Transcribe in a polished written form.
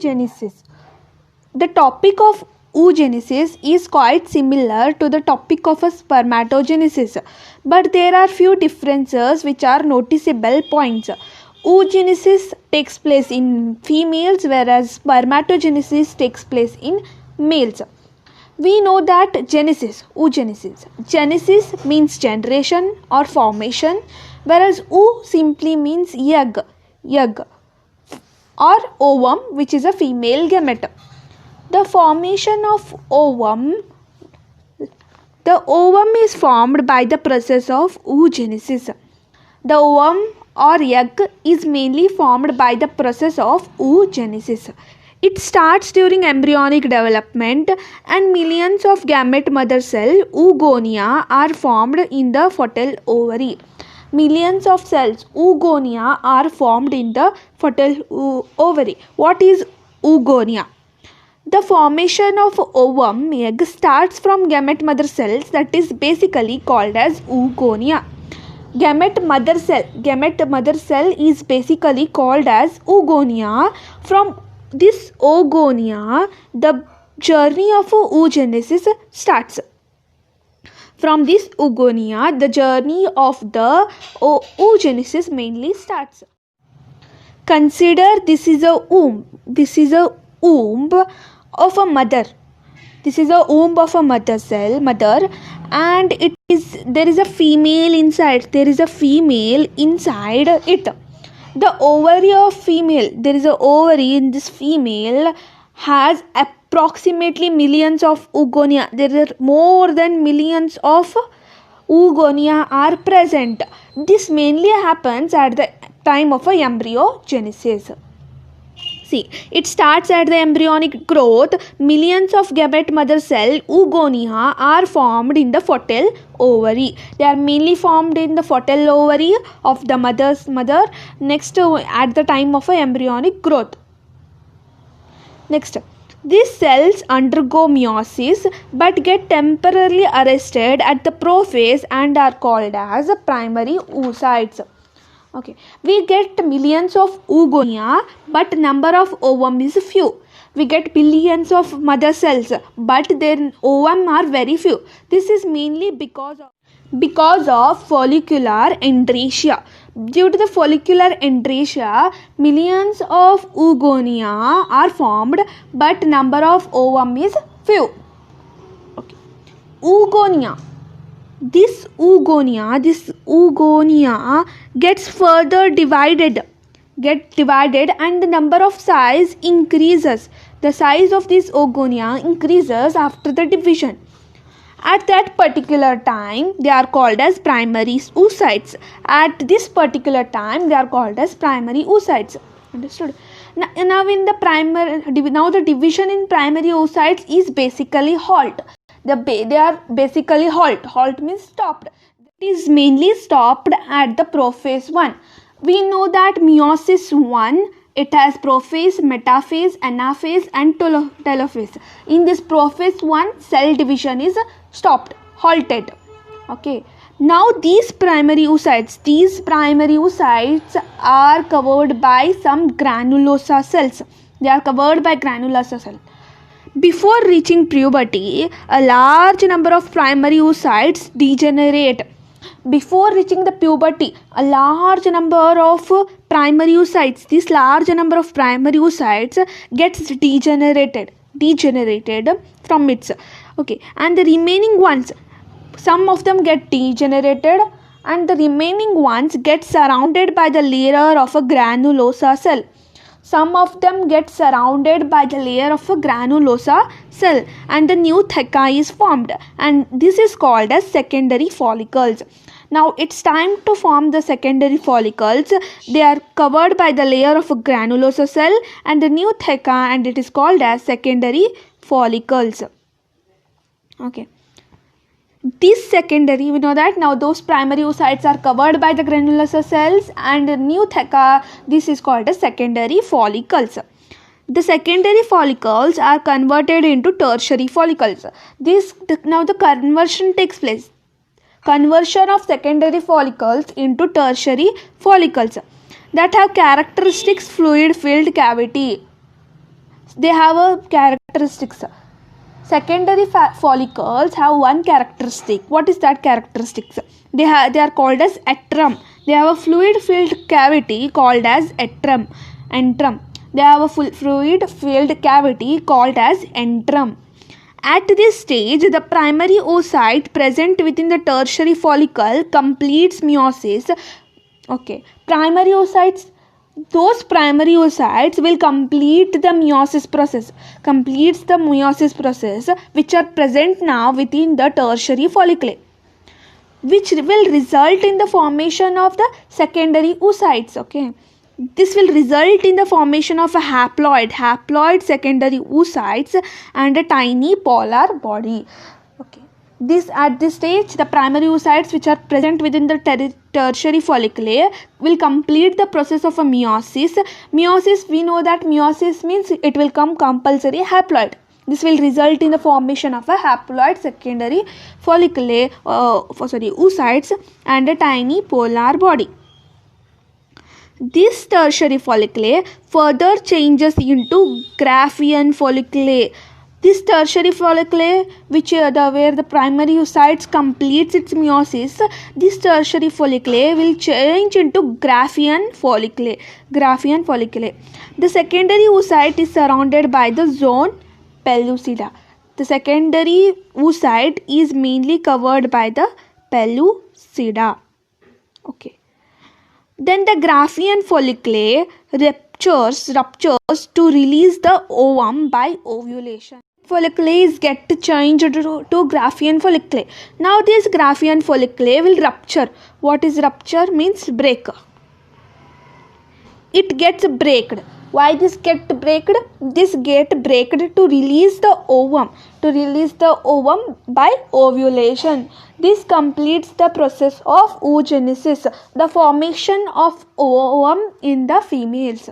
oogenesis. The topic of oogenesis is quite similar to the topic of a spermatogenesis, but there are few differences which are noticeable points. Oogenesis takes place in females, whereas spermatogenesis takes place in males. We know that genesis means generation or formation, whereas oo simply means egg or ovum, which is a female gamete. The formation of ovum, the ovum is formed by the process of oogenesis. The ovum or egg is mainly formed by the process of oogenesis. It starts during embryonic development, and millions of gamete mother cell oogonia are formed in the fertile ovary. Millions of cells oogonia are formed in the fertile ovary. What is oogonia? The formation of ovum egg starts from gamete mother cells, that is basically called as oogonia. Gamete mother cell is basically called as oogonia. From this oogonia, the journey of oogenesis starts. From this oogonia, the journey of the oogenesis mainly starts. Consider this is a womb. This is a womb of a mother. This is a womb of a mother, and there is a female inside. There is a female inside it. The ovary of female, there is a ovary in this female, has approximately millions of oogonia. There are more than millions of oogonia are present. This mainly happens at the time of embryogenesis. See, it starts at the embryonic growth. Millions of gamete mother cell oogonia are formed in the fertile ovary. They are mainly formed in the fertile ovary of the mother next at the time of embryonic growth. Next, these cells undergo meiosis but get temporarily arrested at the prophase and are called as primary oocytes. Okay, we get millions of oogonia, but number of ovum is few. We get billions of mother cells, but their ovum are very few. This is mainly because of follicular andresia. Due to the follicular andresia, millions of oogonia are formed, but number of ovum is few. Okay, oogonia. This oogonia gets further divided and the number of size increases. The size of this oogonia increases after the division. At that particular time, they are called as primary oocytes. At this particular time, they are called as primary oocytes. Understood? Now the division in primary oocytes is basically halt. They are basically halt. Halt means stopped. It is mainly stopped at the prophase 1. We know that meiosis 1, it has prophase, metaphase, anaphase and telophase. In this prophase 1, cell division is stopped, halted. Okay. Now these primary oocytes are covered by some granulosa cells. They are covered by granulosa cells. Before reaching puberty, a large number of primary oocytes degenerate. Before reaching the puberty, a large number of primary oocytes, this large number of primary oocytes gets degenerated from its. Okay, and the remaining ones, some of them get degenerated, and the remaining ones get surrounded by the layer of a granulosa cell. Some of them get surrounded by the layer of a granulosa cell and the new theca is formed, and this is called as secondary follicles. Now it's time to form the secondary follicles. They are covered by the layer of a granulosa cell and the new theca, and it is called as secondary follicles. Okay. This secondary, we know that now those primary oocytes are covered by the granulosa cells and new theca, this is called as secondary follicles. The secondary follicles are converted into tertiary follicles. Now the conversion takes place. Conversion of secondary follicles into tertiary follicles that have characteristics fluid filled cavity. they have a characteristics. Secondary follicles have one characteristic. What is that characteristics? They are called as antrum. They have a fluid filled cavity called as antrum. They have a fluid filled cavity called as antrum. At this stage, the primary oocyte present within the tertiary follicle completes meiosis. Okay, primary oocytes. Those primary oocytes will complete the meiosis process. Completes the meiosis process, which are present now within the tertiary follicle, which will result in the formation of the secondary oocytes. Okay, this will result in the formation of a haploid secondary oocytes and a tiny polar body. Okay, at this stage, the primary oocytes which are present within the tertiary follicle will complete the process of a meiosis. Meiosis, we know that meiosis means it will come compulsory haploid. This will result in the formation of a haploid secondary follicle, oocytes and a tiny polar body. This tertiary follicle further changes into Graafian follicle. This tertiary follicle, where the primary oocytes completes its meiosis, this tertiary follicle will change into Graafian follicle. The secondary oocyte is surrounded by the zone pellucida. The secondary oocyte is mainly covered by the pellucida. Okay. Then the Graafian follicle ruptures to release the ovum by ovulation. Follicles get changed to Graafian follicle. Now this Graafian follicle will rupture. What is rupture? Means break. It gets breaked. Why this get breaked? This get breaked to release the ovum. By ovulation. This completes the process of oogenesis, the formation of ovum in the females.